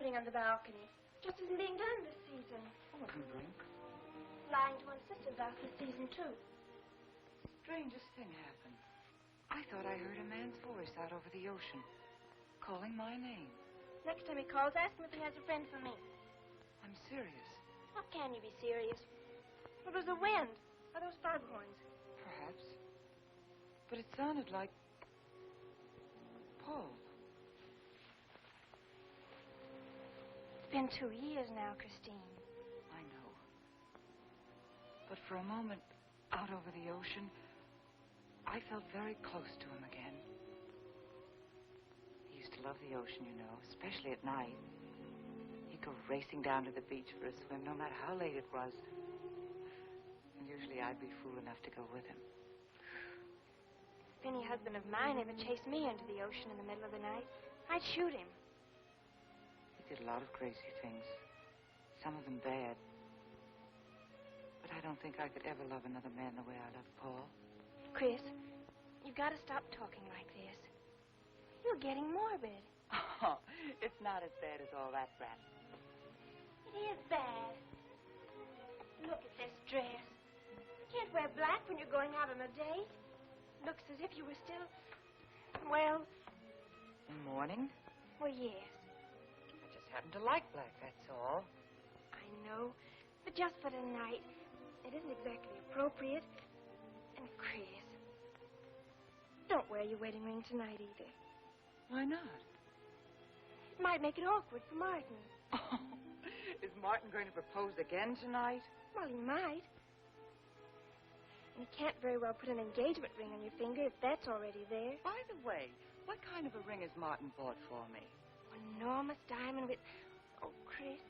sitting on the balcony. Just isn't being done this season. I wasn't drink. Lying to one's sister's house this season, too. Strangest thing happened. I thought I heard a man's voice out over the ocean, calling my name. Next time he calls, ask him if he has a friend for me. I'm serious. How can you be serious? It was the wind. Or those foghorns. Perhaps. But it sounded like Paul. It's been 2 years now, Christine. I know. But for a moment, out over the ocean, I felt very close to him again. He used to love the ocean, you know, especially at night. He'd go racing down to the beach for a swim, no matter how late it was. And usually I'd be fool enough to go with him. If any husband of mine ever chased me into the ocean in the middle of the night, I'd shoot him. He did a lot of crazy things, some of them bad. But I don't think I could ever love another man the way I loved Paul. Chris, you gotta stop talking like this. You're getting morbid. Oh, it's not as bad as all that, Brat. It is bad. Look at this dress. You can't wear black when you're going out on a date. Looks as if you were still, well... In mourning? Well, yes. I just happen to like black, that's all. I know. But just for tonight, it isn't exactly appropriate. And Chris, don't wear your wedding ring tonight either. Why not? It might make it awkward for Martin. Oh, is Martin going to propose again tonight? Well, he might. And he can't very well put an engagement ring on your finger if that's already there. By the way, what kind of a ring has Martin bought for me? An enormous diamond with... Oh, Chris,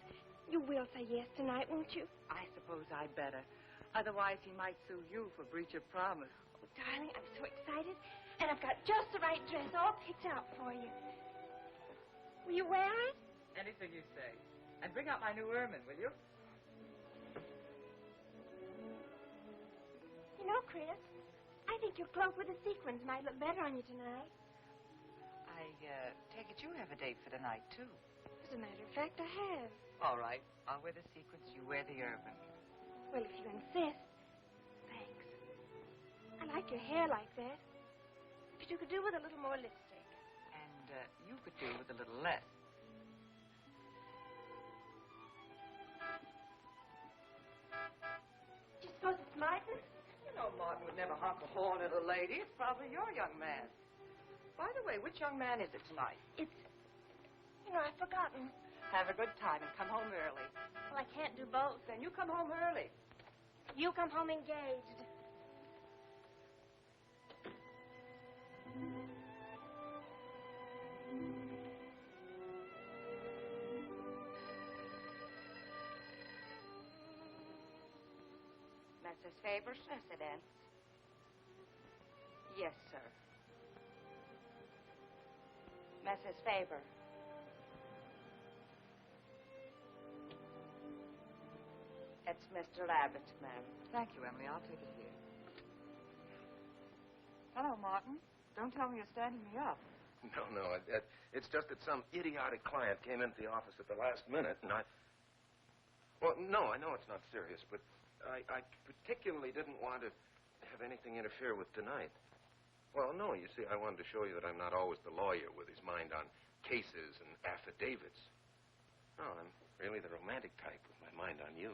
you will say yes tonight, won't you? I suppose I'd better. Otherwise, he might sue you for breach of promise. Oh, darling, I'm so excited. And I've got just the right dress all picked out for you. Will you wear it? Anything you say. And bring out my new ermine, will you? You know, Chris, I think your cloak with the sequins might look better on you tonight. I take it you have a date for tonight, too. As a matter of fact, I have. All right. I'll wear the sequins, you wear the ermine. Well, if you insist. Thanks. I like your hair like that. But you could do with a little more lipstick. And you could do with a little less. Do you suppose it's Martin? You know, Martin would never honk a horn at a lady. It's probably your young man. By the way, which young man is it tonight? It's... You know, I've forgotten. Have a good time and come home early. Well, I can't do both. Then you come home early. You come home engaged. Mrs. Faber's residence. Yes, sir. Mrs. Faber. It's Mr. Abbott, ma'am. Thank you, Emily. I'll take it here. Hello, Martin. Don't tell me you're standing me up. No. It's just that some idiotic client came into the office at the last minute, and I... Well, no, I know it's not serious, but I particularly didn't want to have anything interfere with tonight. Well, no, you see, I wanted to show you that I'm not always the lawyer with his mind on cases and affidavits. No, I'm really the romantic type with my mind on you.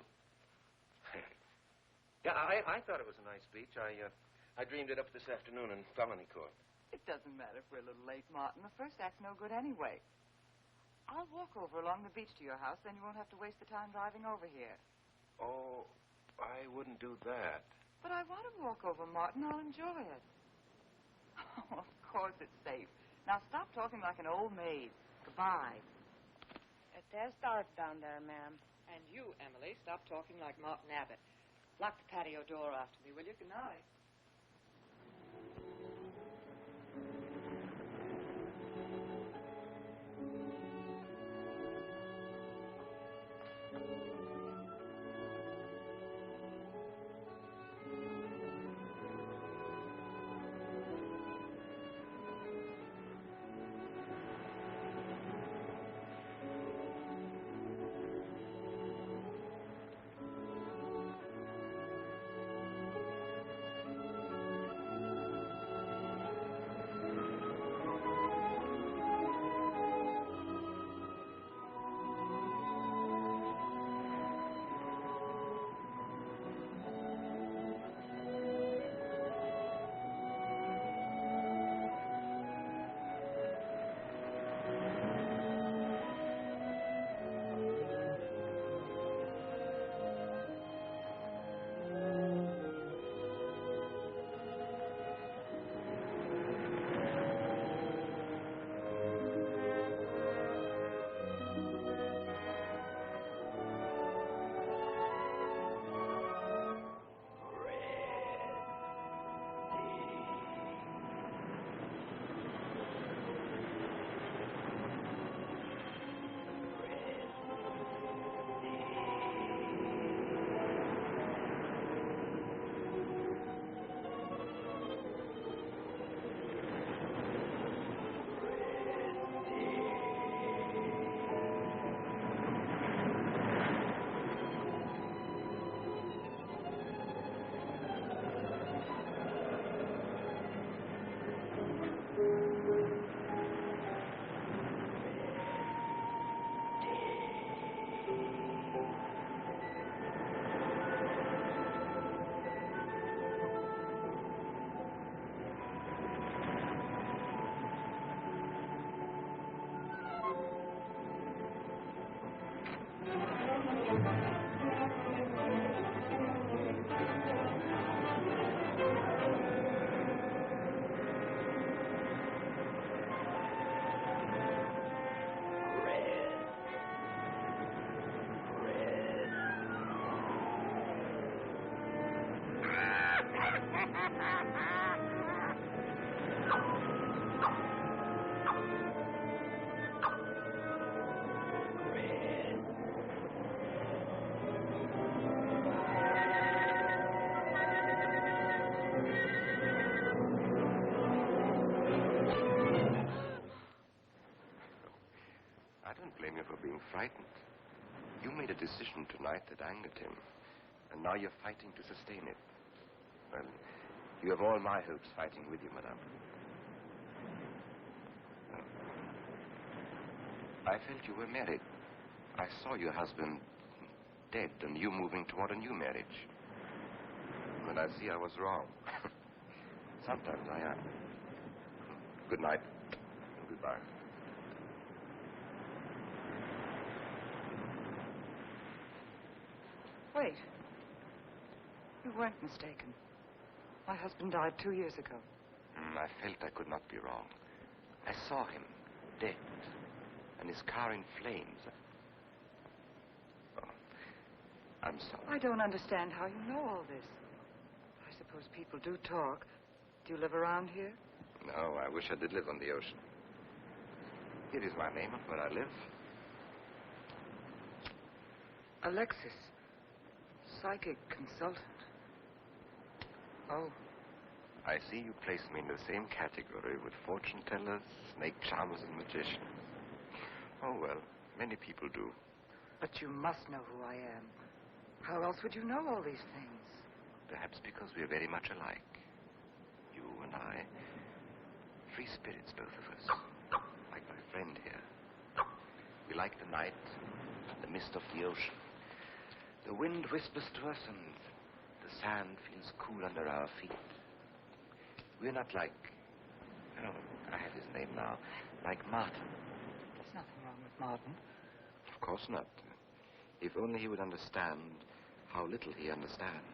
Yeah, I thought it was a nice speech. I dreamed it up this afternoon in felony court. It doesn't matter if we're a little late, Martin. The first act's no good anyway. I'll walk over along the beach to your house, then you won't have to waste the time driving over here. Oh, I wouldn't do that. But I want to walk over, Martin. I'll enjoy it. Oh, of course it's safe. Now stop talking like an old maid. Goodbye. It is dark down there, ma'am. And you, Emily, stop talking like Martin Abbott. Lock the patio door after me, will you? Good night. blame you for being frightened. You made a decision tonight that angered him, and now you're fighting to sustain it. Well, you have all my hopes fighting with you, madame. I felt you were married. I saw your husband dead and you moving toward a new marriage. And I see I was wrong. Sometimes I am. Good night. And goodbye. Wait. You weren't mistaken. My husband died 2 years ago. I felt I could not be wrong. I saw him, dead, and his car in flames. Oh, I'm sorry. I don't understand how you know all this. I suppose people do talk. Do you live around here? No, I wish I did live on the ocean. Here is my name and where I live. Alexis. Psychic consultant. Oh. I see you place me in the same category with fortune tellers, snake charmers, and magicians. Oh, well, many people do. But you must know who I am. How else would you know all these things? Perhaps because we're very much alike. You and I. Free spirits, both of us. Like my friend here. We like the night, the mist of the ocean. The wind whispers to us and the sand feels cool under our feet. We're not like... Oh, I have his name now. Like Martin. There's nothing wrong with Martin. Of course not. If only he would understand how little he understands.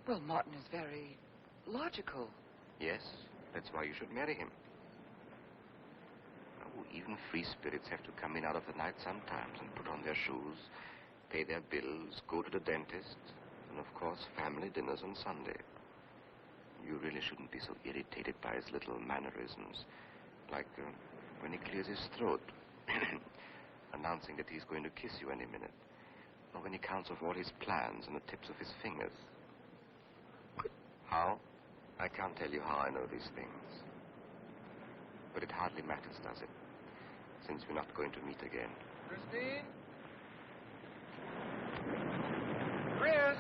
Well, Martin is very logical. Yes, that's why you should marry him. Oh, even free spirits have to come in out of the night sometimes and put on their shoes, pay their bills, go to the dentist, and of course, family dinners on Sunday. You really shouldn't be so irritated by his little mannerisms, like when he clears his throat, announcing that he's going to kiss you any minute, or when he counts off all his plans on the tips of his fingers. How? I can't tell you how I know these things. But it hardly matters, does it? Since we're not going to meet again. Christine? Chris?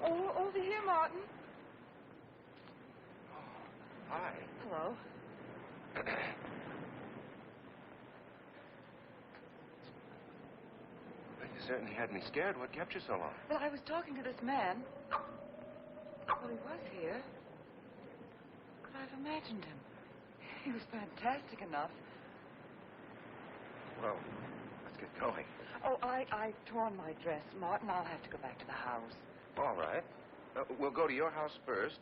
Oh, over here, Martin. Hi. Hello. Well, you certainly had me scared. What kept you so long? Well, I was talking to this man. Well, he was here. Could I have imagined him? He was fantastic enough. Well, let's get going. Oh, I torn my dress, Martin. I'll have to go back to the house. All right. We'll go to your house first.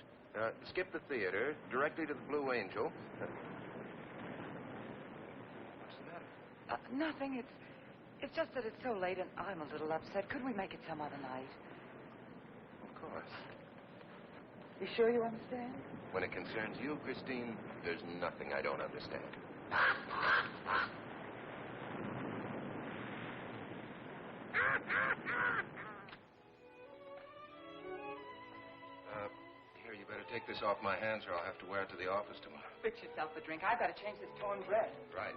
Skip the theater, directly to the Blue Angel. What's the matter? Nothing. It's just that it's so late and I'm a little upset. Couldn't we make it some other night? Of course. You sure you understand? When it concerns you, Christine, there's nothing I don't understand. Here, you better take this off my hands or I'll have to wear it to the office tomorrow. Fix yourself a drink. I better change this torn dress. Right.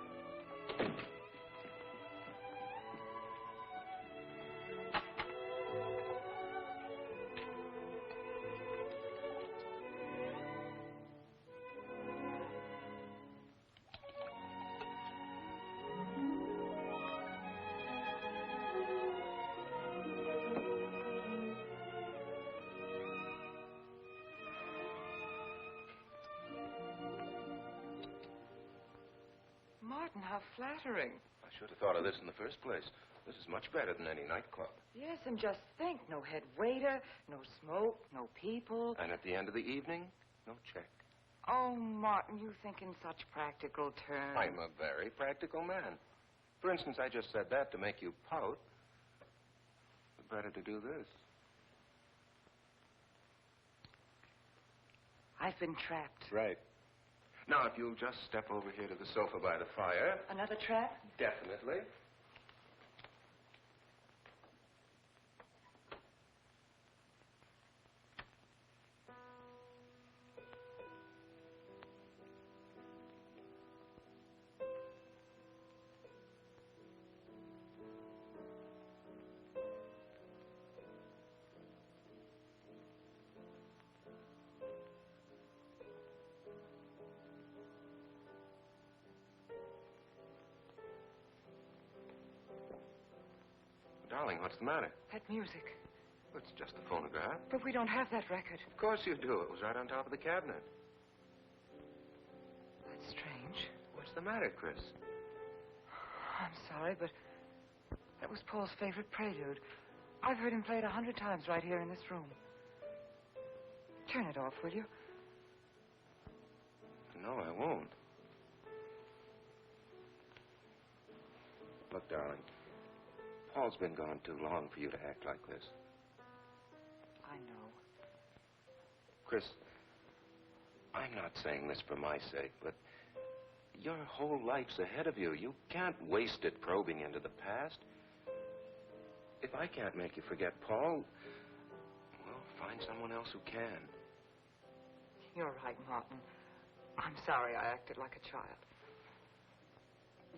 Martin, how flattering. I should have thought of this in the first place. This is much better than any nightclub. Yes, and just think, no head waiter, no smoke, no people. And at the end of the evening, no check. Oh, Martin, you think in such practical terms. I'm a very practical man. For instance, I just said that to make you pout. But better to do this. I've been trapped. Right. Now, if you'll just step over here to the sofa by the fire. Another trap? Definitely. darling, what's the matter? That music. It's just a phonograph. But we don't have that record. Of course you do. It was right on top of the cabinet. That's strange. What's the matter, Chris? I'm sorry, but that was Paul's favorite prelude. I've heard him play it 100 times right here in this room. Turn it off, will you? No, I won't. Look, darling, Paul's been gone too long for you to act like this. I know. Chris, I'm not saying this for my sake, but your whole life's ahead of you. You can't waste it probing into the past. If I can't make you forget Paul, well, find someone else who can. You're right, Martin. I'm sorry I acted like a child.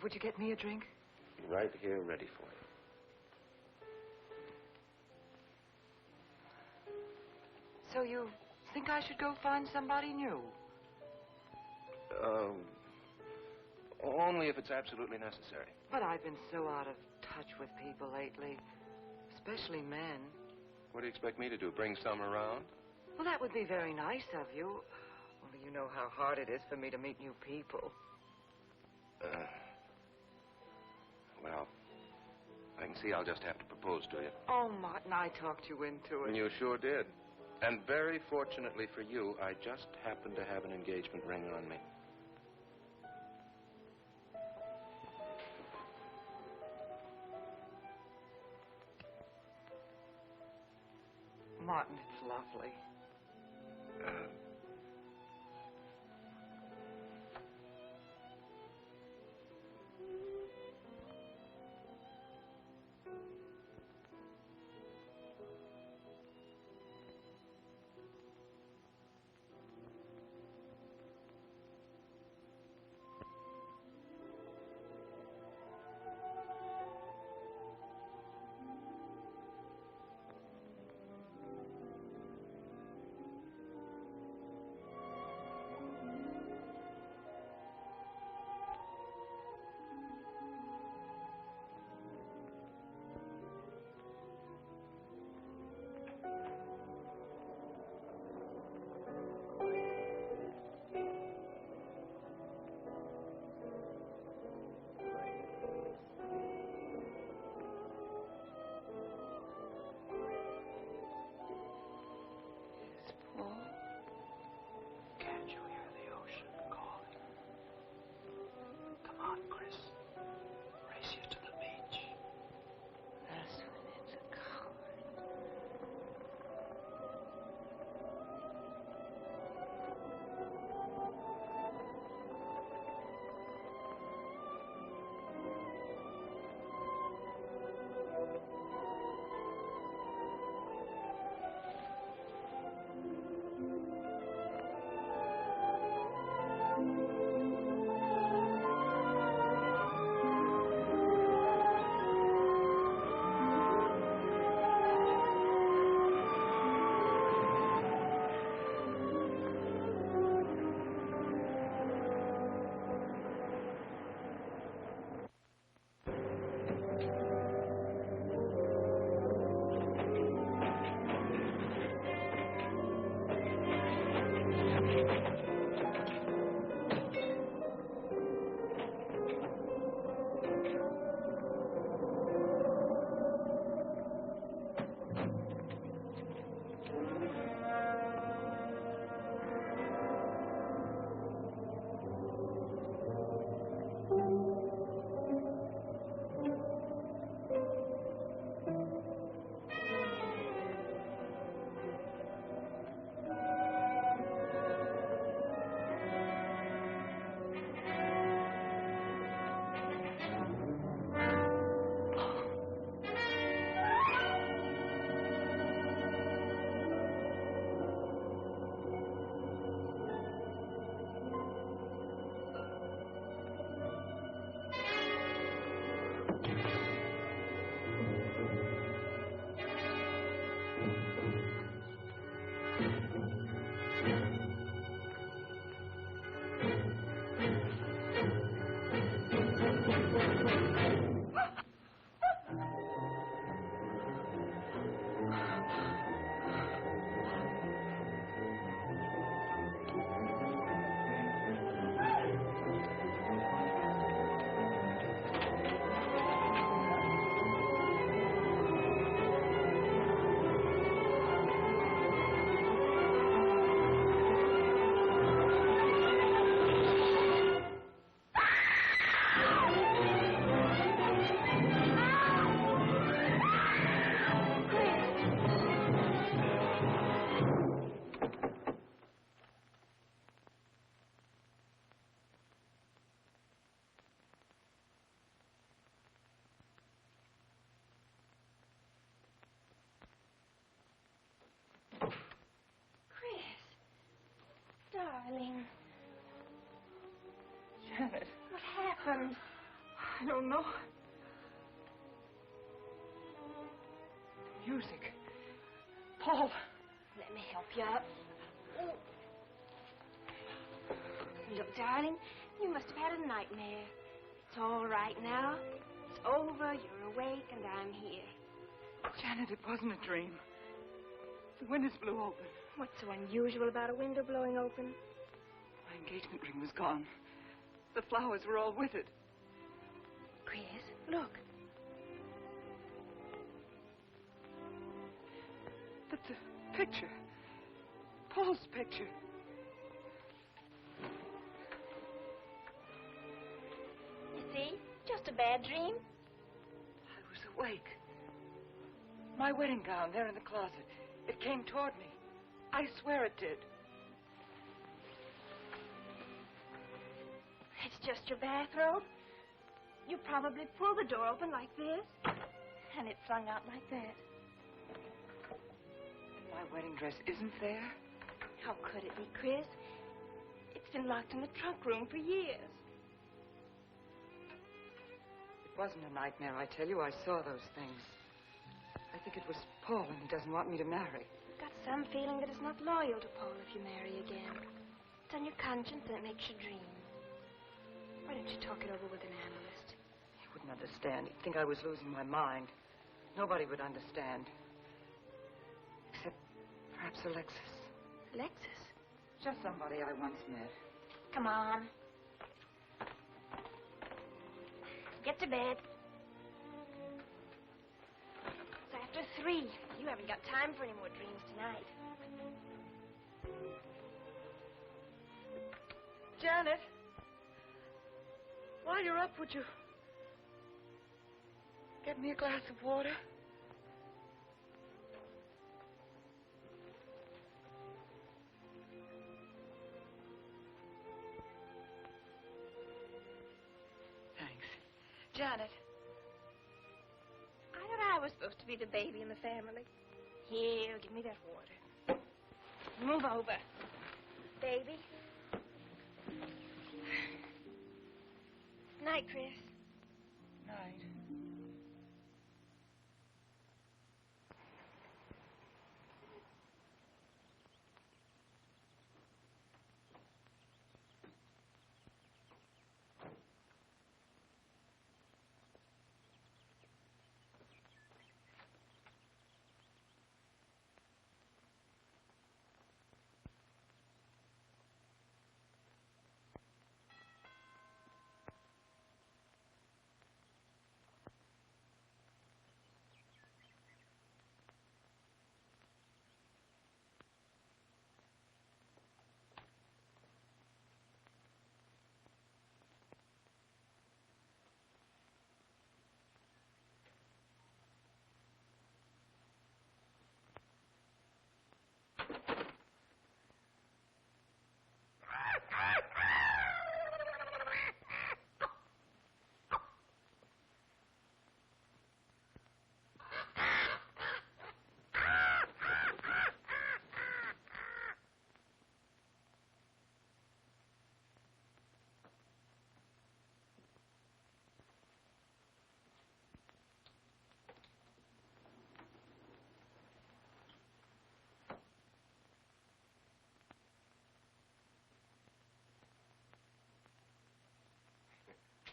Would you get me a drink? Right here, ready for you. So you think I should go find somebody new? Only if it's absolutely necessary. But I've been so out of touch with people lately, especially men. What do you expect me to do, bring some around? Well, that would be very nice of you. Only you know how hard it is for me to meet new people. Well, I can see I'll just have to propose to you. Oh, Martin, I talked you into it. You sure did. And very fortunately for you, I just happen to have an engagement ring on me. Martin, it's lovely. darling. Janet, What happened? I don't know. The music. Paul. Let me help you up. Oh. Look, darling, you must have had a nightmare. It's all right now. It's over, you're awake, and I'm here. Janet, it wasn't a dream. The windows blew open. What's so unusual about a window blowing open? My engagement ring was gone. The flowers were all with it. Chris, look. That's a picture. Paul's picture. You see? Just a bad dream. I was awake. My wedding gown there in the closet. It came toward me. I swear it did. It's just your bathrobe. You probably pulled the door open like this, and it flung out like that. And my wedding dress isn't there? How could it be, Chris? It's been locked in the trunk room for years. It wasn't a nightmare, I tell you. I saw those things. I think it was Paul, and he doesn't want me to marry. I've got some feeling that it's not loyal to Paul if you marry again. It's on your conscience and it makes you dream. Why don't you talk it over with an analyst? He wouldn't understand. He'd think I was losing my mind. Nobody would understand. Except perhaps Alexis. Alexis? Just somebody I once met. Come on. Get to bed. It's after 3. You haven't got time for any more dreams tonight. Janet, while you're up, would you get me a glass of water? Thanks. Janet. I thought I was supposed to be the baby in the family. Here, give me that water. Move over. Baby. Night, Chris. Night.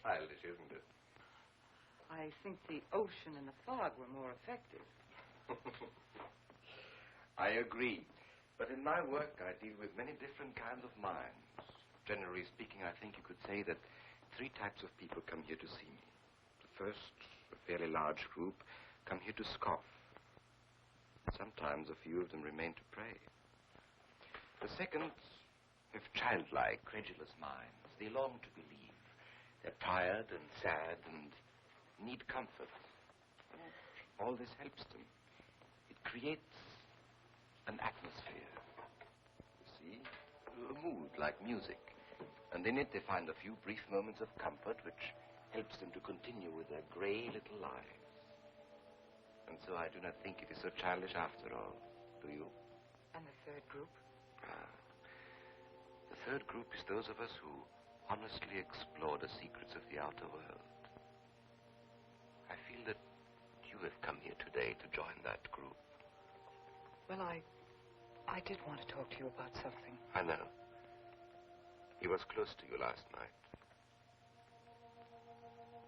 Childish, isn't it? I think the ocean and the fog were more effective. I agree. But in my work, I deal with many different kinds of minds. Generally speaking, I think you could say that 3 types of people come here to see me. The first, a fairly large group, come here to scoff. Sometimes a few of them remain to pray. The second have childlike, credulous minds. They long to believe. They're tired and sad and need comfort. All this helps them. It creates an atmosphere. You see? A mood like music. And in it they find a few brief moments of comfort which helps them to continue with their gray little lives. And so I do not think it is so childish after all. Do you? And the third group? The third group is those of us who honestly explore the secrets of the outer world. I feel that you have come here today to join that group. Well, I did want to talk to you about something. I know. He was close to you last night.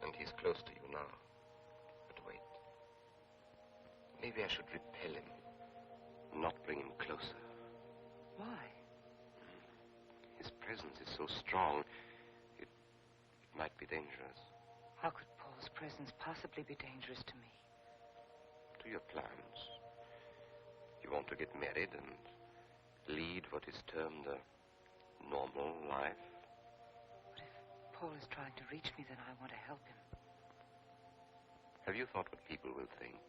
And he's close to you now. But wait. Maybe I should repel him, not bring him closer. Why? His presence is so strong, it might be dangerous. How could Paul's presence possibly be dangerous to me? To your plans. You want to get married and lead what is termed a normal life. But if Paul is trying to reach me, then I want to help him. Have you thought what people will think?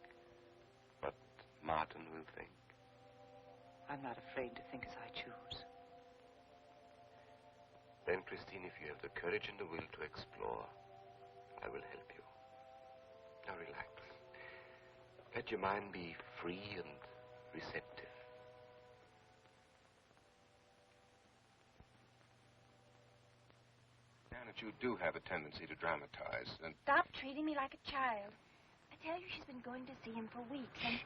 What Martin will think? I'm not afraid to think as I choose. Then, Christine, if you have the courage and the will to explore, I will help you. Now relax. Let your mind be free and receptive. Janet, you do have a tendency to dramatize, and... Stop treating me like a child. I tell you, she's been going to see him for weeks, and...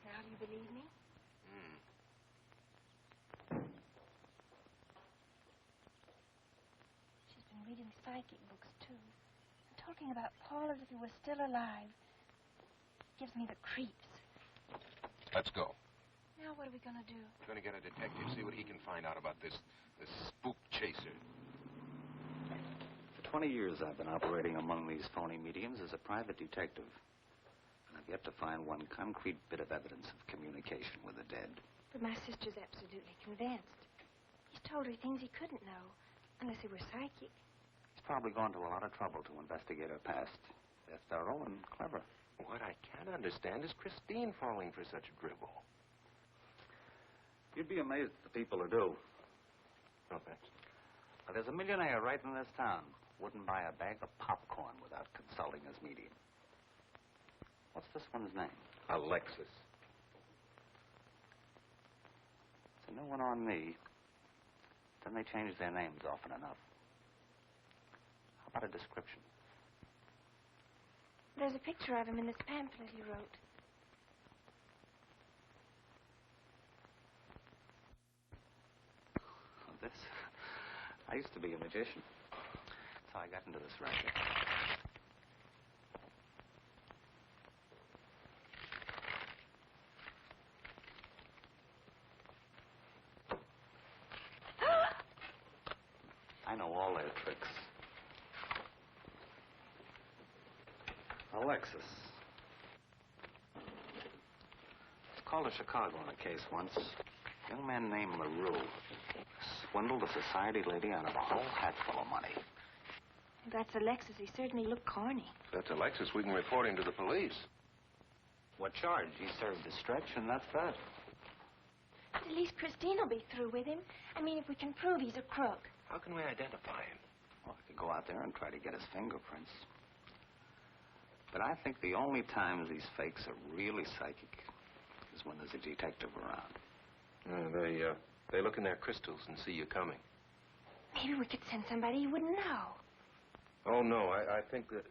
Now, do you believe me? She's been reading psychic books, too. And talking about Paul as if he was still alive. Gives me the creeps. Let's go. Now, what are we going to do? We're going to get a detective, see what he can find out about this spook chaser. For 20 years, I've been operating among these phony mediums as a private detective. And I've yet to find one concrete bit of evidence of communication with the dead. But my sister's absolutely convinced. He's told her things he couldn't know, unless he were psychic. He's probably gone to a lot of trouble to investigate her past. They're thorough and clever. What I can't understand is Christine falling for such a dribble. You'd be amazed at the people who do. Oh, thanks. Well, there's a millionaire right in this town. Wouldn't buy a bag of popcorn without consulting his medium. What's this one's name? Alexis. It's a new one on me. Then they change their names often enough. How about a description? There's a picture of him in this pamphlet he wrote. Oh, this? I used to be a magician. That's how I got into this racket. I know all their tricks. Alexis. Was called to Chicago on a case once. A young man named LaRue swindled a society lady out of a whole hatful of money. If that's Alexis, he certainly looked corny. If that's Alexis, we can report him to the police. What charge? He served the stretch, and that's that. But at least Christine will be through with him. I mean, if we can prove he's a crook. How can we identify him? Well, we could go out there and try to get his fingerprints. But I think the only times these fakes are really psychic is when there's a detective around. They look in their crystals and see you coming. Maybe we could send somebody you wouldn't know. Oh, no, I think that...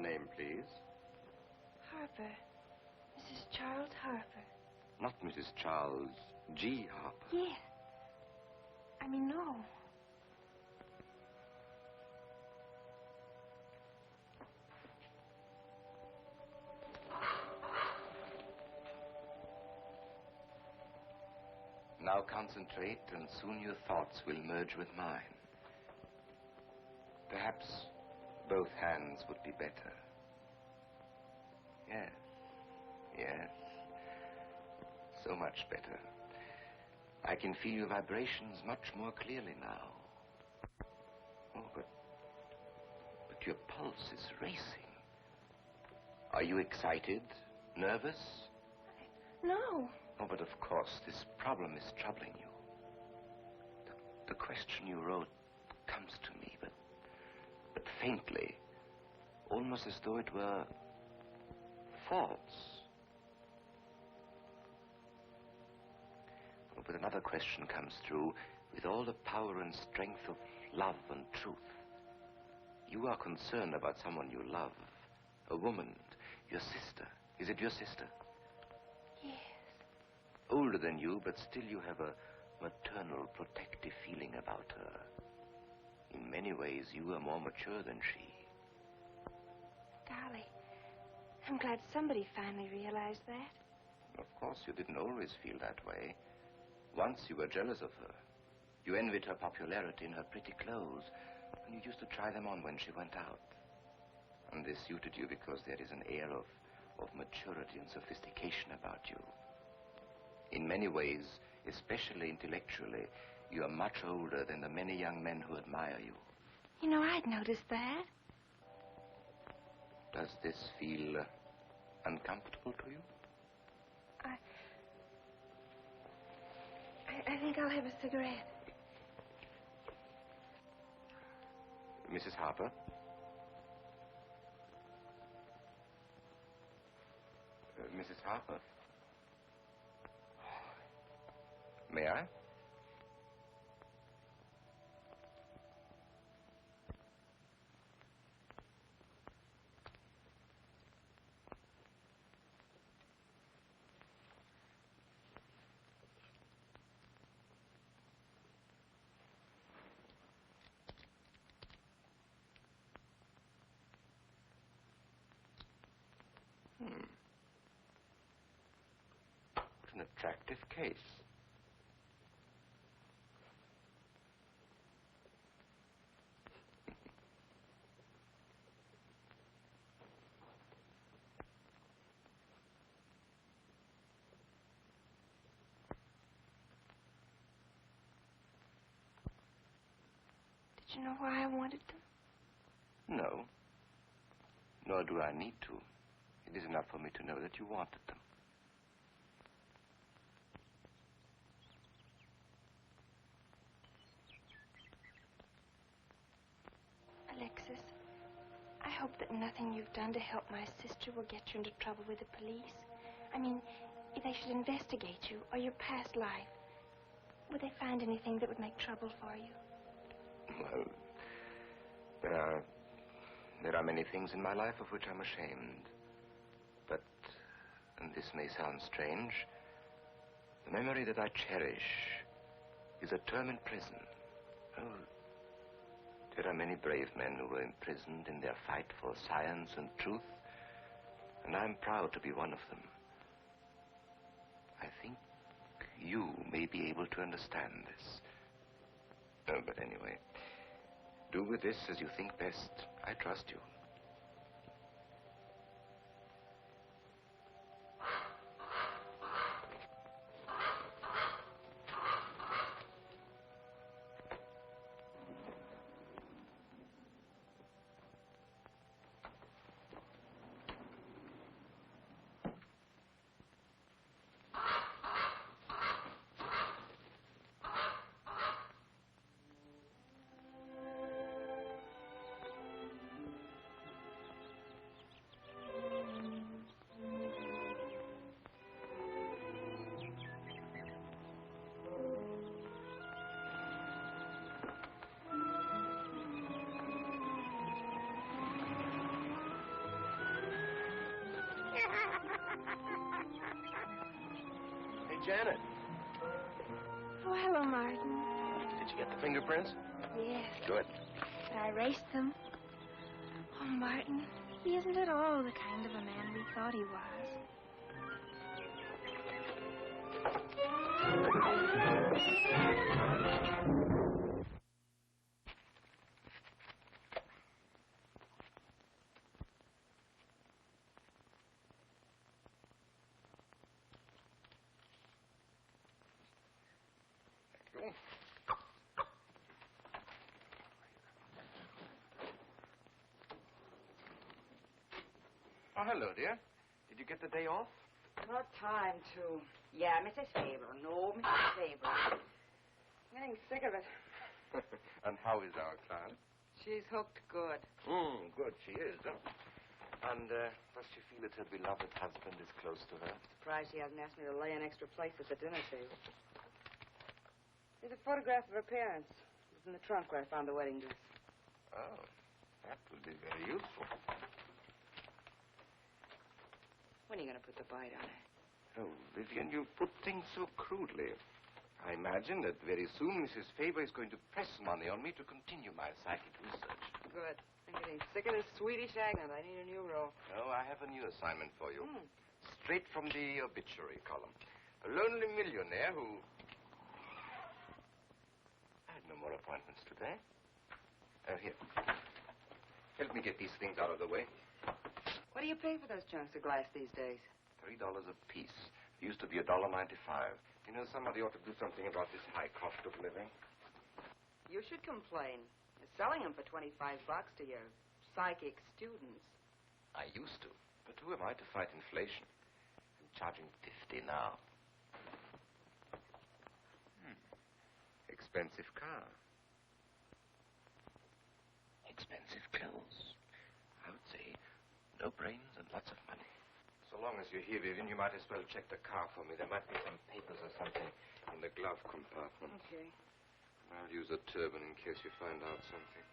name, please? Harper. Mrs. Charles Harper. Not Mrs. Charles G. Harper. Yes. I mean, no. Now concentrate, and soon your thoughts will merge with mine. Perhaps both hands would be better. Yes, yes. So much better. I can feel your vibrations much more clearly now. Oh, but your pulse is racing. Are you excited? Nervous? No. Oh, but of course, this problem is troubling you. The question you wrote comes to me, but faintly, almost as though it were false. Oh, but another question comes through with all the power and strength of love and truth. You are concerned about someone you love, a woman, your sister. Is it your sister? Yes. Older than you, but still you have a maternal, protective feeling about her. In many ways, you are more mature than she. Golly, I'm glad somebody finally realized that. Of course, you didn't always feel that way. Once you were jealous of her. You envied her popularity in her pretty clothes, and you used to try them on when she went out. And this suited you because there is an air of maturity and sophistication about you. In many ways, especially intellectually, you are much older than the many young men who admire you. You know, I'd noticed that. Does this feel uncomfortable to you? I think I'll have a cigarette. Mrs. Harper? Mrs. Harper? May I? What an attractive case. Did you know why I wanted them? No. Nor do I need to. It is enough for me to know that you wanted them. Alexis, I hope that nothing you've done to help my sister will get you into trouble with the police. I mean, if they should investigate you or your past life, would they find anything that would make trouble for you? Well, there are many things in my life of which I'm ashamed. But, and this may sound strange, the memory that I cherish is a term in prison. Oh, there are many brave men who were imprisoned in their fight for science and truth, and I'm proud to be one of them. I think you may be able to understand this. Oh, but anyway, do with this as you think best. I trust you. Janet. Oh, hello, Martin. Did you get the fingerprints? Yes, Good. but I erased them. Oh, Martin, he isn't at all the kind of a man we thought he was. Oh, hello, dear. Did you get the day off? What time to? Yeah, Mrs. Faber. No, Mrs. Faber. I'm getting sick of it. And how is our client? She's hooked good. Good, she is. And does she feel that her beloved husband is close to her? Surprised she hasn't asked me to lay an extra place at the dinner table. Here's a photograph of her parents. It was in the trunk where I found the wedding dress. Oh, that will be very useful. When are you going to put the bite on it? Oh, Vivian, you put things so crudely. I imagine that very soon Mrs. Faber is going to press money on me to continue my psychic research. Good. I'm getting sick of this Swedish accent. I need a new role. No, I have a new assignment for you. Straight from the obituary column. A lonely millionaire who... I had no more appointments today. Here. Help me get these things out of the way. What do you pay for those chunks of glass these days? $3 a piece. It used to be $1.95. You know, somebody ought to do something about this high cost of living. You should complain. You're selling them for $25 to your psychic students. I used to. But who am I to fight inflation? I'm charging $50 now. Expensive car. Expensive clothes. I would say no brains and lots of money. So long as you're here, Vivian, you might as well check the car for me. There might be some papers or something in the glove compartment. Okay. I'll use a turban in case you find out something.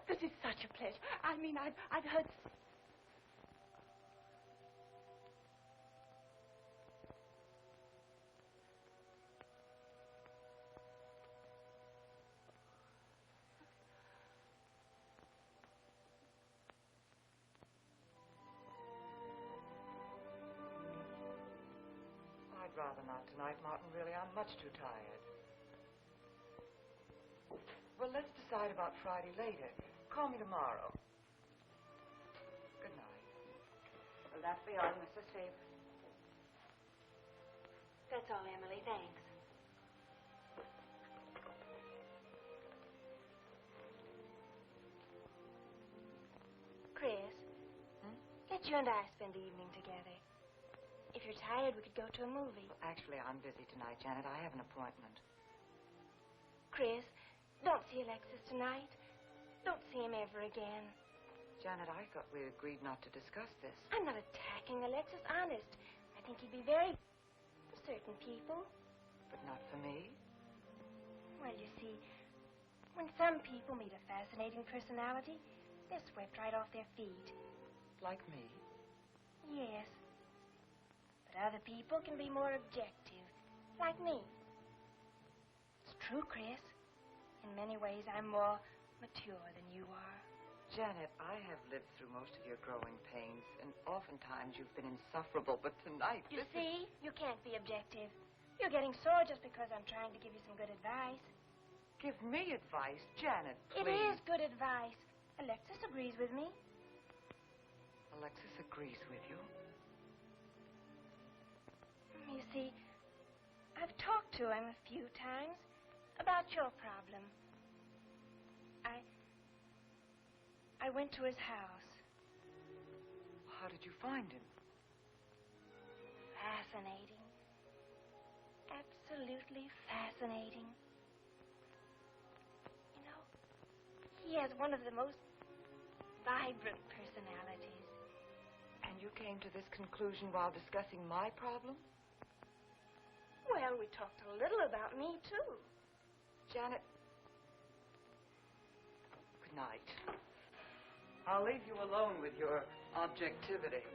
This is such a pleasure. I mean, I've heard... I'd rather not tonight, Martin, really. I'm much too tired. Well, let's decide about Friday later. Call me tomorrow. Good night. Will that be all, Mrs. Faber? That's all, Emily. Thanks. Chris, let you and I spend the evening together. If you're tired, we could go to a movie. Actually, I'm busy tonight, Janet. I have an appointment. Chris, don't see Alexis tonight. Don't see him ever again. Janet, I thought we agreed not to discuss this. I'm not attacking Alexis, honest. I think he'd be very... for certain people. But not for me? Well, you see, when some people meet a fascinating personality, they're swept right off their feet. Like me? Yes. But other people can be more objective, like me. It's true, Chris. In many ways, I'm more mature than you are. Janet, I have lived through most of your growing pains, and oftentimes you've been insufferable, but tonight... You see? You can't be objective. You're getting sore just because I'm trying to give you some good advice. Give me advice, Janet, It please. is good advice. Alexis agrees with me. Alexis agrees with you. You see, I've talked to him a few times about your problem. I went to his house. How did you find him? Fascinating. Absolutely fascinating. You know, he has one of the most vibrant personalities. And you came to this conclusion while discussing my problem? Well, we talked a little about me, too. Janet, good night. I'll leave you alone with your objectivity.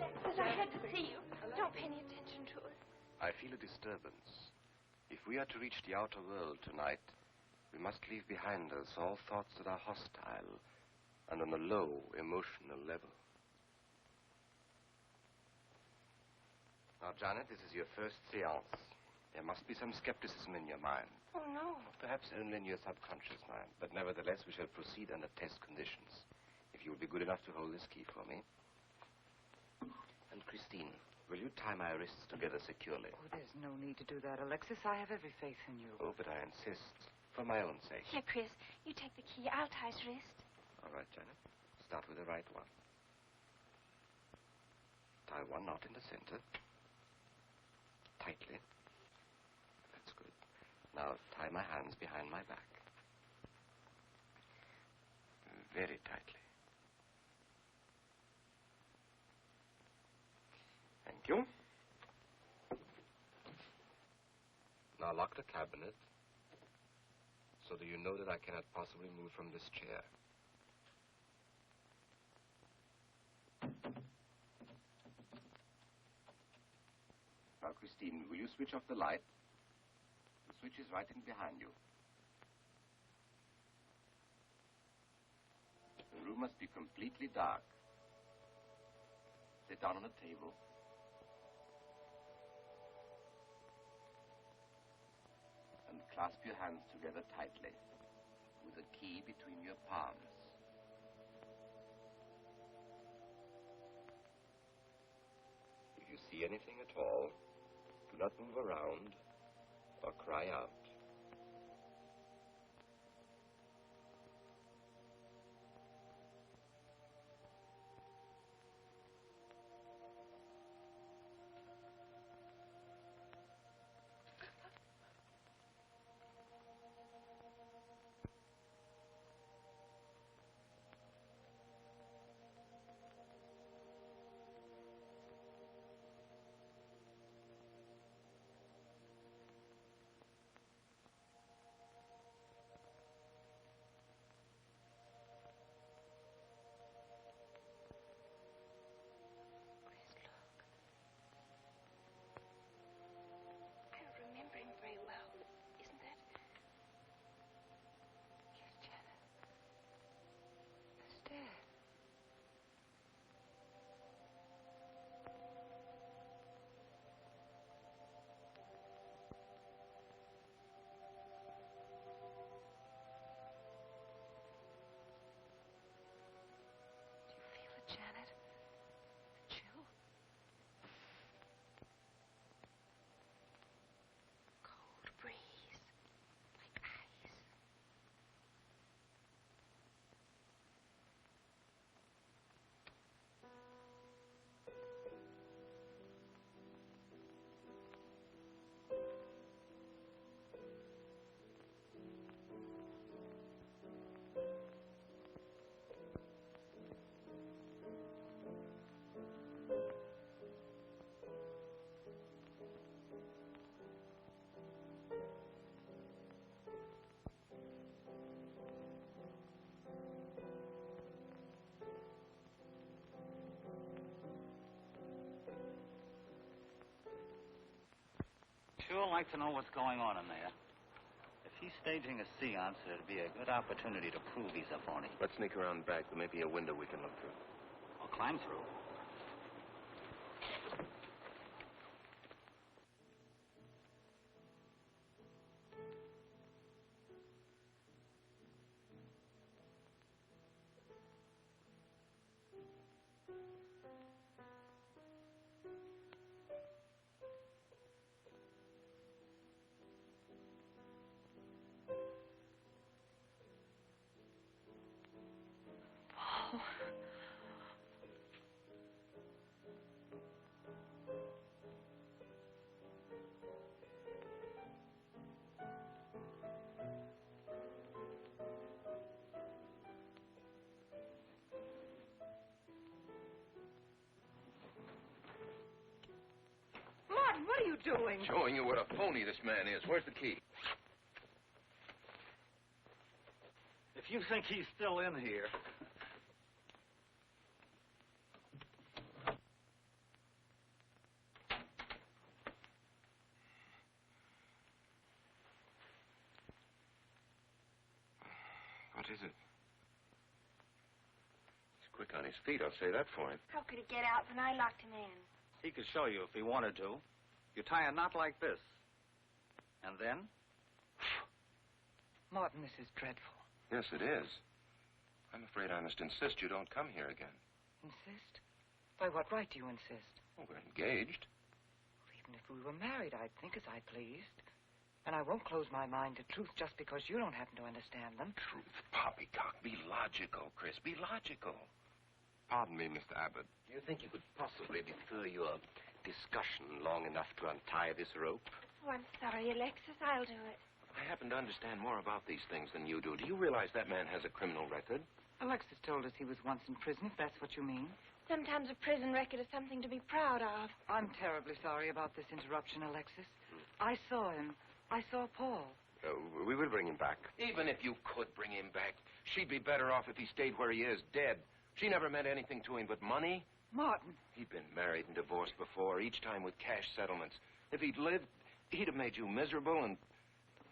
Alexis, I had to see you. Don't pay any attention to it. I feel a disturbance. If we are to reach the outer world tonight, we must leave behind us all thoughts that are hostile and on a low emotional level. Now, Janet, this is your first seance. There must be some skepticism in your mind. Oh, no. Perhaps only in your subconscious mind. But nevertheless, we shall proceed under test conditions. If you will be good enough to hold this key for me. And Christine, will you tie my wrists together securely? Oh, there's no need to do that, Alexis. I have every faith in you. Oh, but I insist. For my own sake. Here, Chris, you take the key. I'll tie his wrist. All right, Janet. Start with the right one. Tie one knot in the center. Tightly. That's good. Now tie my hands behind my back. Very tightly. Thank you. Now lock the cabinet so that you know that I cannot possibly move from this chair. Now, Christine, will you switch off the light? The switch is right in behind you. The room must be completely dark. Sit down on a table. And clasp your hands together tightly, with a key between your palms. If you see anything at all, do not move around or cry out. like to know what's going on in there. If he's staging a seance, it'd be a good opportunity to prove he's a phony. Let's sneak around back. There may be a window we can look through. I'll climb through. What are you doing? Showing you what a phony this man is. Where's the key? If you think he's still in here... What is it? He's quick on his feet, I'll say that for him. How could he get out when I locked him in? He could show you if he wanted to. You tie a knot like this. And then? Martin, this is dreadful. Yes, it is. I'm afraid I must insist you don't come here again. Insist? By what right do you insist? Oh, we're engaged. Well, even if we were married, I'd think as I pleased. And I won't close my mind to truth just because you don't happen to understand them. Truth, poppycock. Be logical, Chris. Be logical. Pardon me, Mr. Abbott. Do you think you could possibly defer your discussion long enough to untie this rope? Oh, I'm sorry, Alexis. I'll do it. I happen to understand more about these things than you do. Do you realize that man has a criminal record? Alexis told us he was once in prison, if that's what you mean. Sometimes a prison record is something to be proud of. I'm terribly sorry about this interruption, Alexis. I saw him. I saw Paul. We will bring him back. Even if you could bring him back, she'd be better off if he stayed where he is, dead. She never meant anything to him but money. Martin. He'd been married and divorced before, each time with cash settlements. If he'd lived, he'd have made you miserable and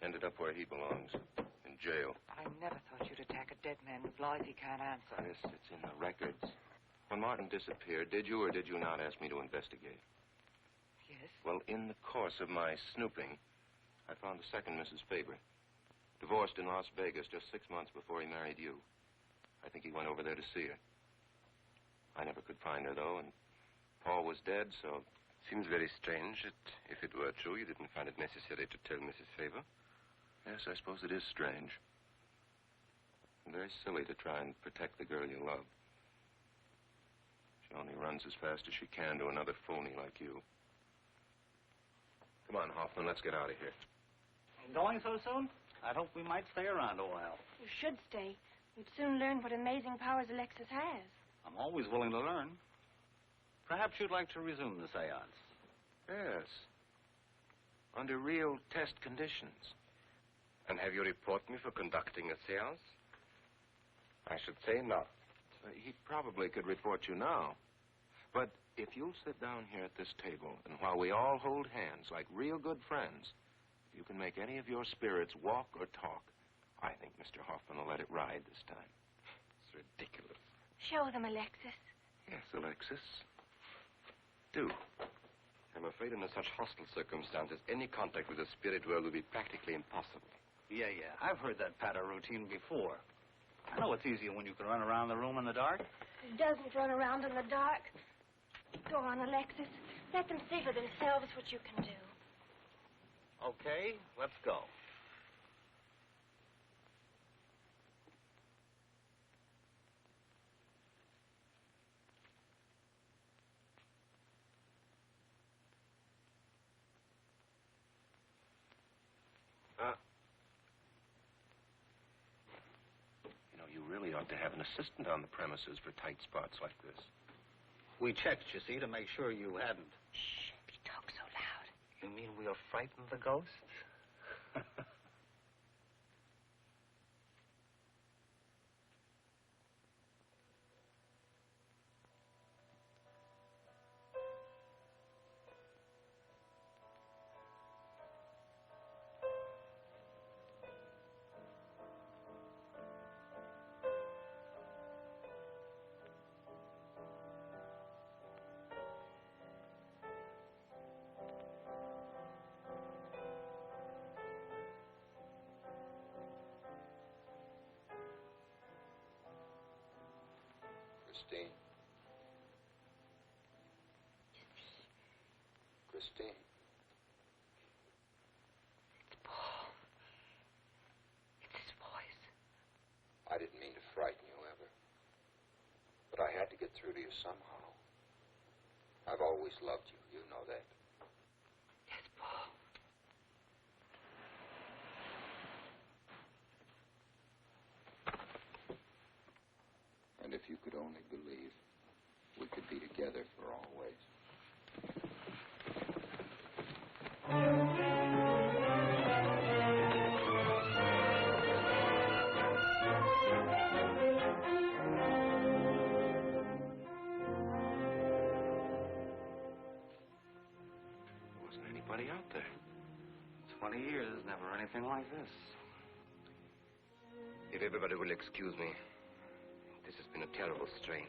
ended up where he belongs, in jail. I never thought you'd attack a dead man with lies he can't answer. Yes, it's in the records. When Martin disappeared, did you or did you not ask me to investigate? Yes? Well, in the course of my snooping, I found the second Mrs. Faber, divorced in Las Vegas just 6 months before he married you. I think he went over there to see her. I never could find her, though, and Paul was dead, so... Seems very strange that if it were true, you didn't find it necessary to tell Mrs. Faber. Yes, I suppose it is strange. And very silly to try and protect the girl you love. She only runs as fast as she can to another phony like you. Come on, Hoffman, let's get out of here. Going so soon? I'd hope we might stay around a while. You should stay. You'd soon learn what amazing powers Alexis has. I'm always willing to learn. Perhaps you'd like to resume the seance. Yes. Under real test conditions. And have you report me for conducting a seance? I should say not. He probably could report you now. But if you'll sit down here at this table, and while we all hold hands like real good friends, if you can make any of your spirits walk or talk, I think Mr. Hoffman will let it ride this time. It's ridiculous. Show them, Alexis. Yes, Alexis. Do. I'm afraid under such hostile circumstances, any contact with the spirit world will be practically impossible. Yeah. I've heard that patter routine before. I know it's easier when you can run around the room in the dark. Who doesn't run around in the dark? Go on, Alexis. Let them see for themselves what you can do. Okay, let's go. You really ought to have an assistant on the premises for tight spots like this. We checked, you see, to make sure you hadn't. Shh, you talk so loud. You mean we'll frighten the ghosts? Christine. Christine. It's Paul. It's his voice. I didn't mean to frighten you ever. But I had to get through to you somehow. I've always loved you. You know that. Yes, Paul. And if you could only believe, we could be together for always. Wasn't anybody out there. 20 years, never anything like this. If everybody will excuse me, this has been a terrible strain.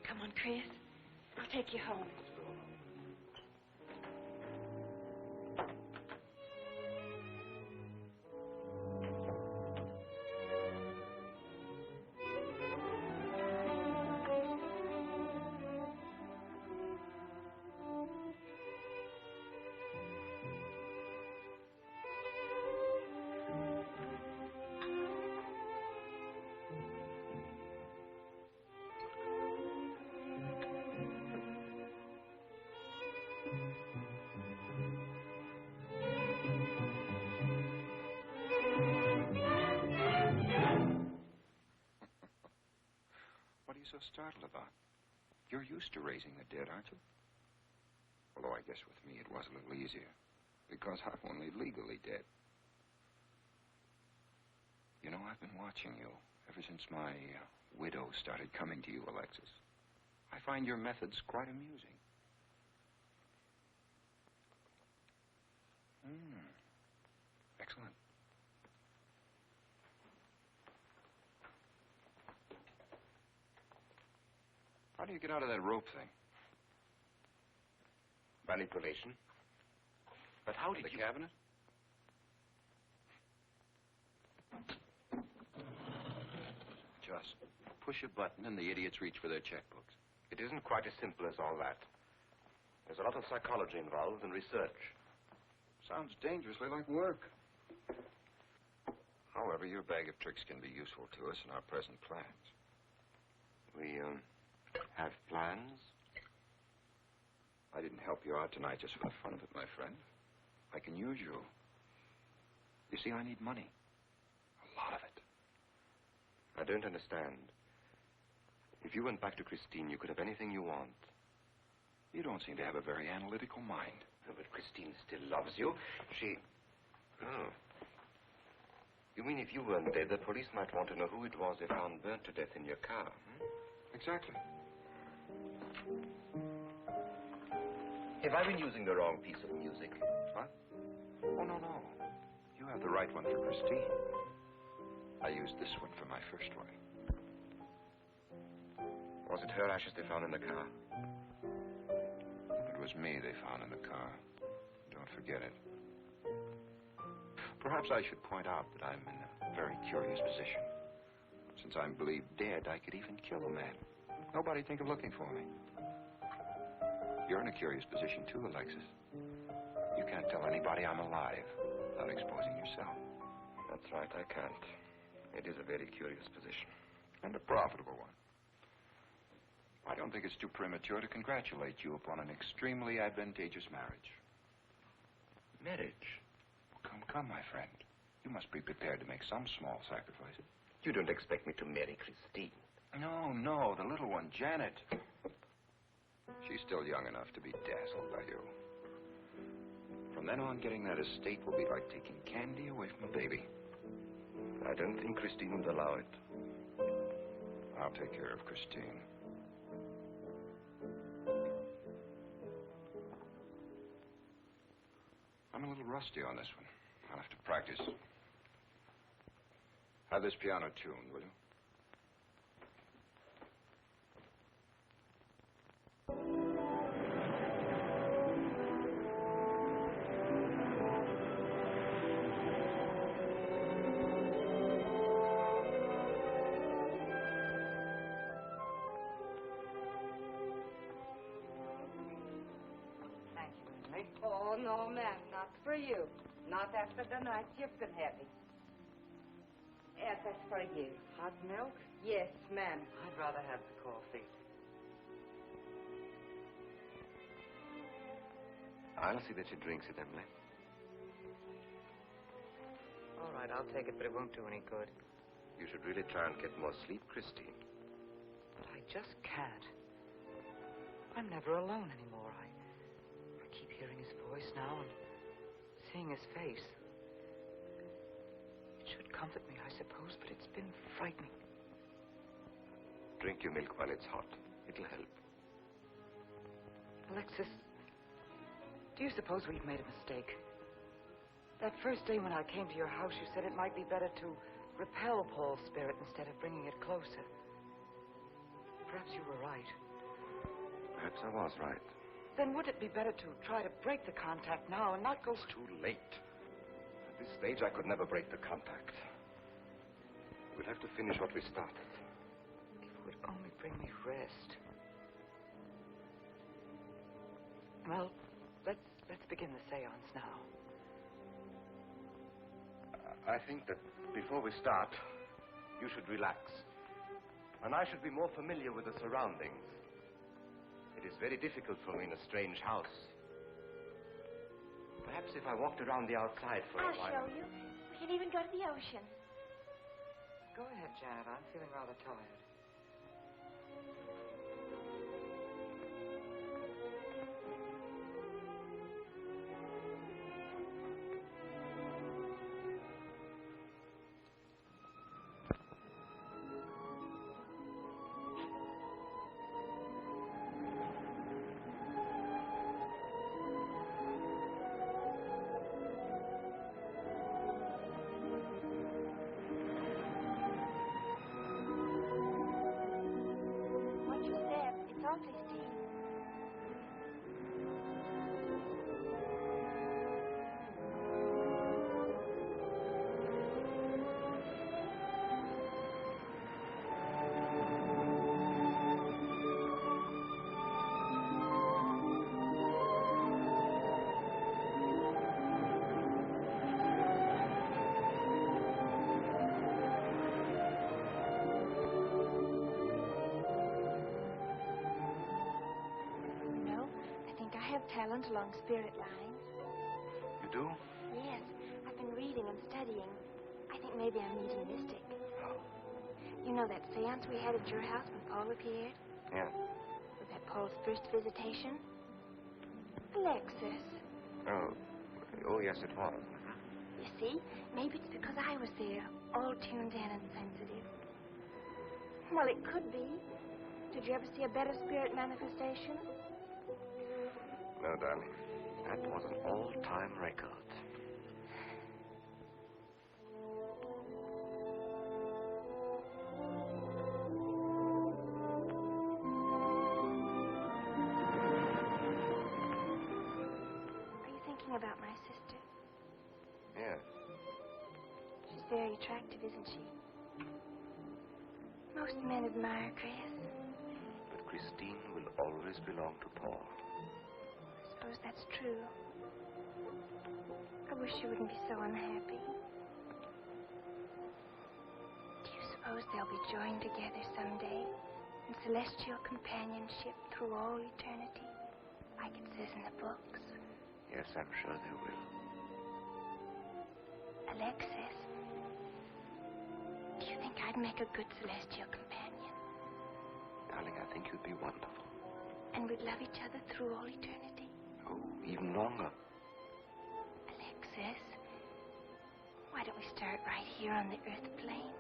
Come on, Chris. I'll take you home. What are you so startled about? You're used to raising the dead, aren't you? Although I guess with me it was a little easier, because I'm only legally dead. You know, I've been watching you ever since my widow started coming to you, Alexis. I find your methods quite amusing. Excellent. How do you get out of that rope thing? Manipulation. But how did The you... cabinet? Just push a button and the idiots reach for their checkbooks. It isn't quite as simple as all that. There's a lot of psychology involved and research. Sounds dangerously like work. However, your bag of tricks can be useful to us in our present plans. We, have plans? I didn't help you out tonight just for the fun of it, my friend. I can use you. You see, I need money. A lot of it. I don't understand. If you went back to Christine, you could have anything you want. You don't seem to have a very analytical mind. No, but Christine still loves you. She... Oh. You mean if you weren't dead, the police might want to know who it was they found burnt to death in your car, Exactly. Have I been using the wrong piece of music? What? Oh, no. You have the right one for Christine. I used this one for my first wife. Was it her ashes they found in the car? It was me they found in the car. Don't forget it. Perhaps I should point out that I'm in a very curious position. Since I'm believed dead, I could even kill a man. Nobody'd think of looking for me. You're in a curious position, too, Alexis. You can't tell anybody I'm alive without exposing yourself. That's right, I can't. It is a very curious position. And a profitable one. I don't think it's too premature to congratulate you upon an extremely advantageous marriage. Marriage? Come, my friend. You must be prepared to make some small sacrifices. You don't expect me to marry Christine? No, the little one, Janet. She's still young enough to be dazzled by you. From then on, getting that estate will be like taking candy away from a baby. I don't think Christine would allow it. I'll take care of Christine. I'm a little rusty on this one. I'll have to practice. Have this piano tuned, will you? Oh, no, ma'am, not for you. Not after the night you've been having. Yes, that's for you. Hot milk? Yes, ma'am. I'd rather have the coffee. I'll see that she drinks it, Emily. All right, I'll take it, but it won't do any good. You should really try and get more sleep, Christine. But I just can't. I'm never alone anymore. I keep hearing his voice now and seeing his face. It should comfort me, I suppose, but it's been frightening. Drink your milk while it's hot. It'll help. Alexis, do you suppose we've made a mistake? That first day when I came to your house, you said it might be better to repel Paul's spirit instead of bringing it closer. Perhaps you were right. Perhaps I was right. Then would it be better to try to break the contact now and not go... It's too late. At this stage, I could never break the contact. We'll have to finish what we started. If it would only bring me rest. Well, let's begin the seance now. I think that before we start, you should relax. And I should be more familiar with the surroundings. It is very difficult for me in a strange house. Perhaps if I walked around the outside for a while... I'll show you. We can even go to the ocean. Go ahead, Janet. I'm feeling rather tired. Watch your step. It's awfully steep. Talent along spirit lines. You do? Yes, I've been reading and studying. I think maybe I'm meeting a mystic. Oh. You know that seance we had at your house when Paul appeared? Yeah. Was that Paul's first visitation? Alexis. Oh, yes, it was. You see, maybe it's because I was there, all tuned in and sensitive. Well, it could be. Did you ever see a better spirit manifestation? No, darling. That was an all-time record. Are you thinking about my sister? Yes. She's very attractive, isn't she? Most men admire Chris. But Christine will always belong to Paul. I suppose that's true. I wish you wouldn't be so unhappy. Do you suppose they'll be joined together someday in celestial companionship through all eternity, like it says in the books? Yes, I'm sure they will. Alexis, do you think I'd make a good celestial companion? Darling, I think you'd be wonderful. And we'd love each other through all eternity? Oh, even longer. Alexis, why don't we start right here on the earth plane?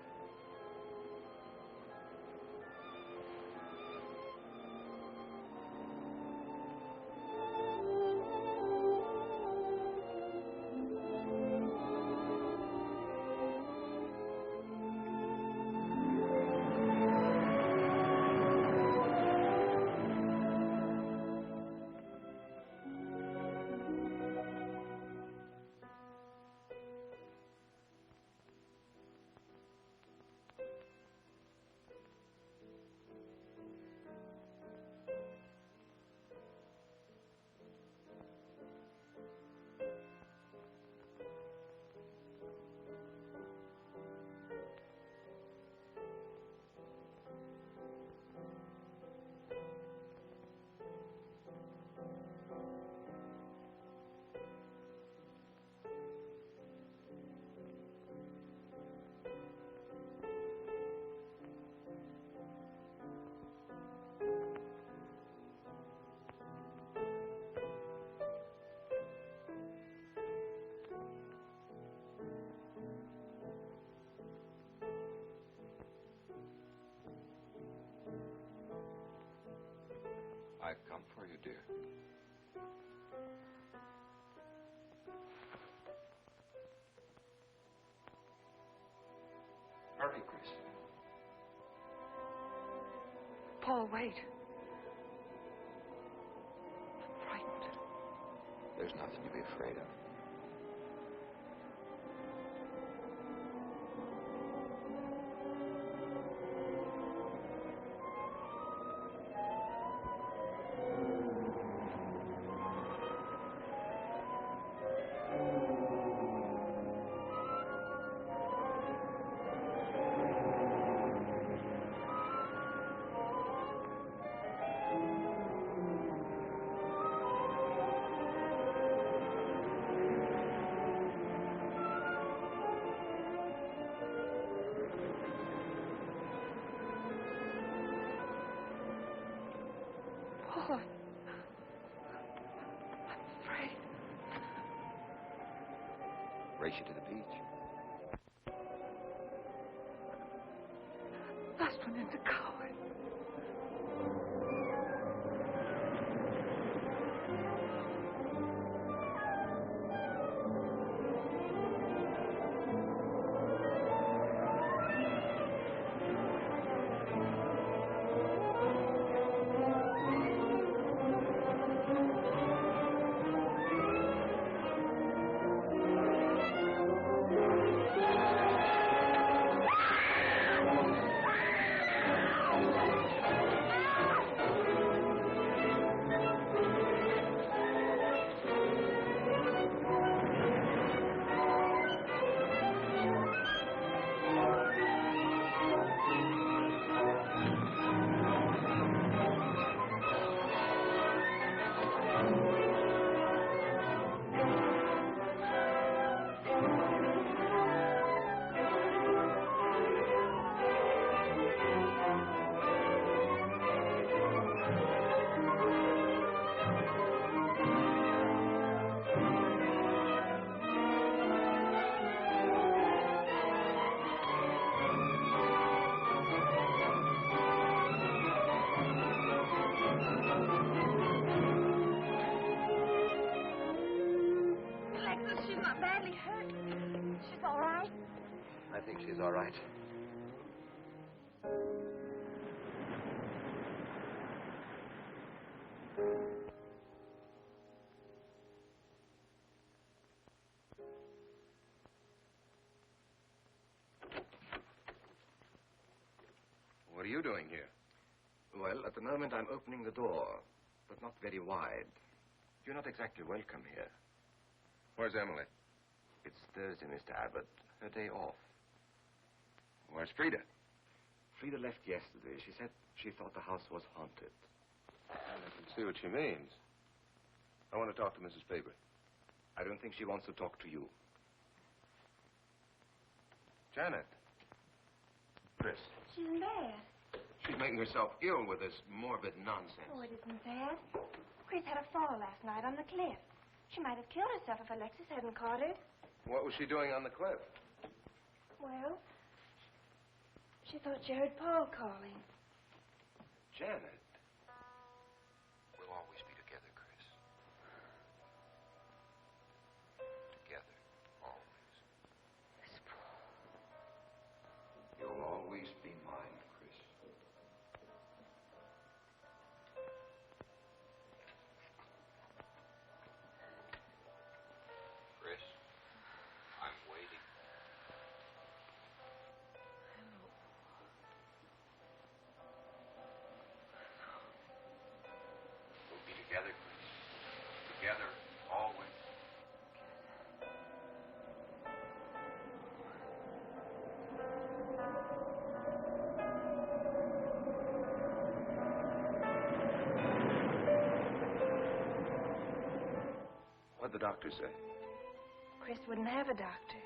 I've come for you, dear. Hurry, Chris. Paul, wait. I'm frightened. There's nothing to be afraid of. Paul, I'm afraid. Race you to the beach. Last one in the coward. She's not badly hurt. She's all right. I think she's all right. What are you doing here? Well, at the moment I'm opening the door, but not very wide. You're not exactly welcome here. Where's Emily? It's Thursday, Mr. Abbott. Her day off. Where's Frida? Frida left yesterday. She said she thought the house was haunted. I can see what she means. I want to talk to Mrs. Faber. I don't think she wants to talk to you. Janet. Chris. She's in bed. She's making herself ill with this morbid nonsense. Oh, it isn't that. Chris had a fall last night on the cliff. She might have killed herself if Alexis hadn't caught her. What was she doing on the cliff? Well, she thought she heard Paul calling. Janet. We'll always be together, Chris. Together, always. Miss Paul. You'll always be mine, Chris. Chris, I'm waiting. We'll be together, Chris. Together, always. What'd the doctor say? Chris wouldn't have a doctor.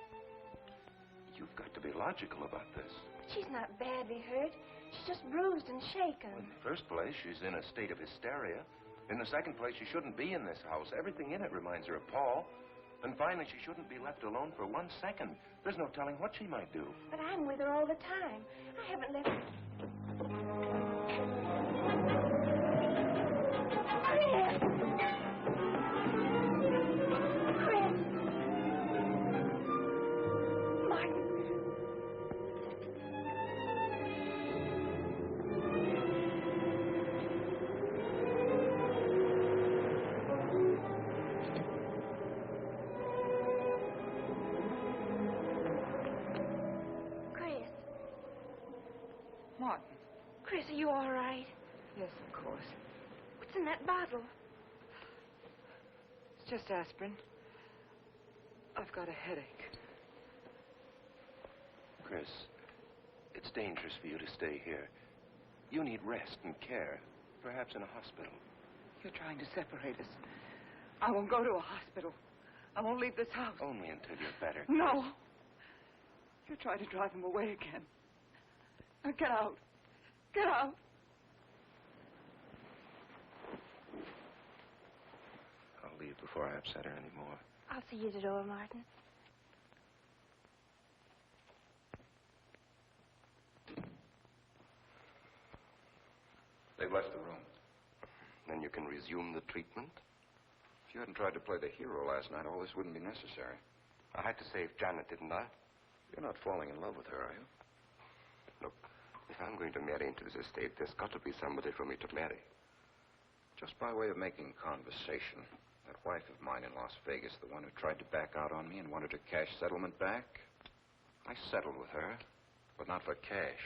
You've got to be logical about this. But she's not badly hurt. She's just bruised and shaken. In the first place, she's in a state of hysteria. In the second place, she shouldn't be in this house. Everything in it reminds her of Paul. And finally, she shouldn't be left alone for 1 second. There's no telling what she might do. But I'm with her all the time. I haven't left her. for us. What's in that bottle? It's just aspirin. I've got a headache. Chris, it's dangerous for you to stay here. You need rest and care, perhaps in a hospital. You're trying to separate us. I won't go to a hospital. I won't leave this house. Only until you're better. No. You're trying to drive him away again. Now get out. Get out. I'll leave before I upset her anymore. I'll see you at the door, Martin. They've left the room. Then you can resume the treatment? If you hadn't tried to play the hero last night, all this wouldn't be necessary. I had to save Janet, didn't I? You're not falling in love with her, are you? Look, if I'm going to marry into this estate, there's got to be somebody for me to marry. Just by way of making conversation, that wife of mine in Las Vegas, the one who tried to back out on me and wanted her cash settlement back, I settled with her, but not for cash.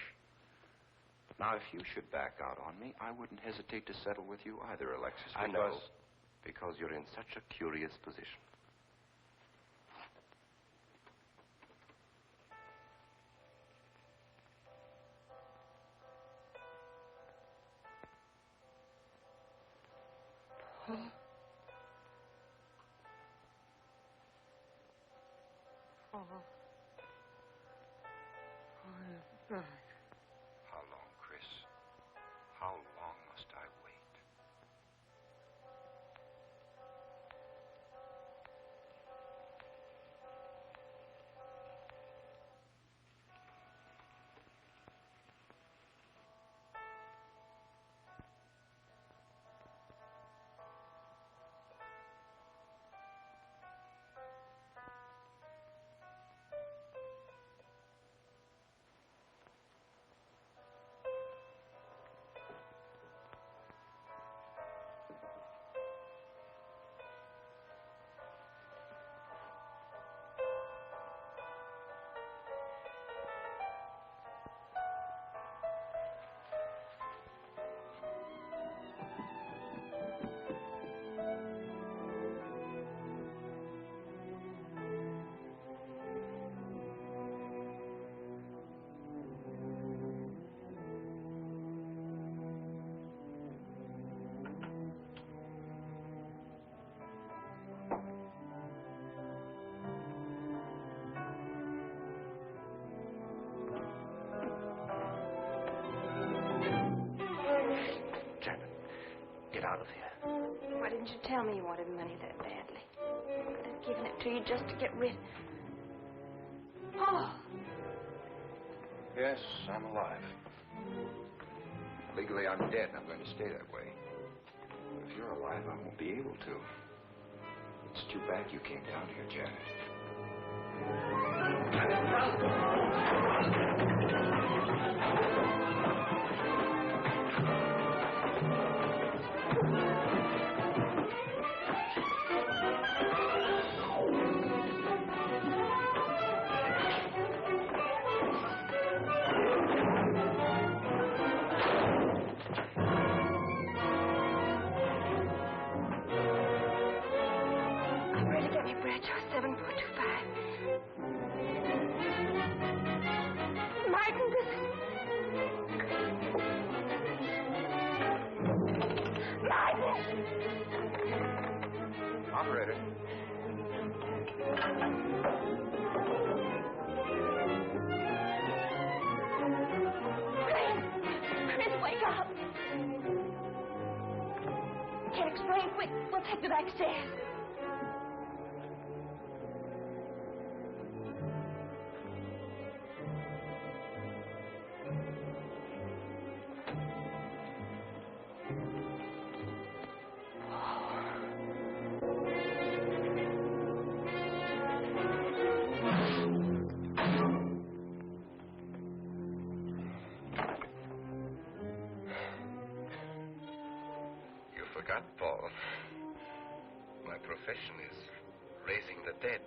Now, if you should back out on me, I wouldn't hesitate to settle with you either, Alexis. I know, because you're in such a curious position. How long, Chris? How long must I wait? Get out of here. Why didn't you tell me you wanted money that badly? I could have given it to you just to get rid. Oh! Yes, I'm alive. Legally, I'm dead, and I'm going to stay that way. But if you're alive, I won't be able to. It's too bad you came down here, Janet. Operator. Chris, wake up. Can't explain. Quick, we'll take the back stairs. Forgot, Paul. My profession is raising the dead.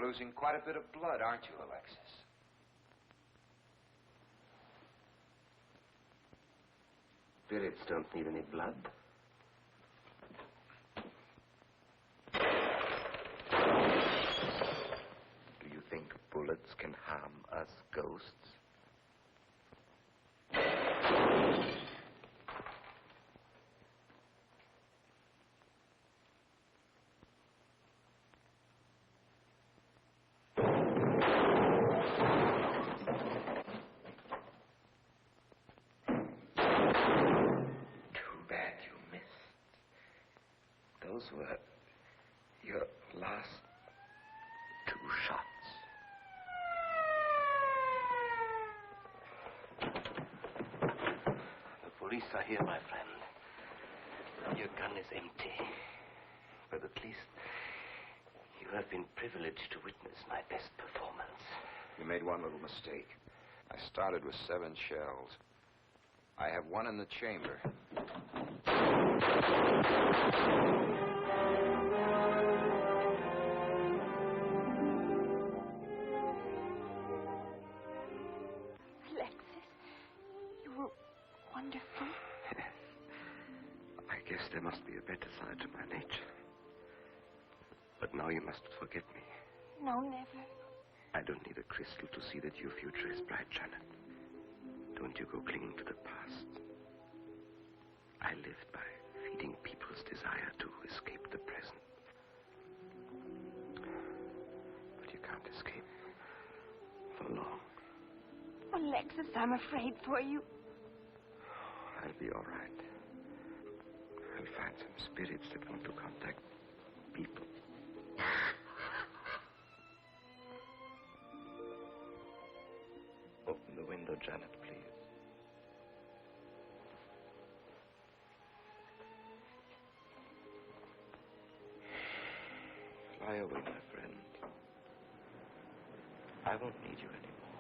losing quite a bit of blood, aren't you, Alexis? Spirits don't need any blood. Do you think bullets can harm us ghosts? Those were your last 2 shots. The police are here, my friend. Your gun is empty. But at least you have been privileged to witness my best performance. You made one little mistake. I started with 7 shells. I have 1 in the chamber. Alexis, you were wonderful. I guess there must be a better side to my nature. But now you must forget me. No, never. I don't need a crystal to see that your future is bright, Janet. Don't you go clinging to the past. I live by feeding people's desire to escape the present. But you can't escape for long. Alexis, I'm afraid for you. I'll be all right. I'll find some spirits that want to contact people. Open the window, Janet, please. Fly away, my friend. I won't need you anymore.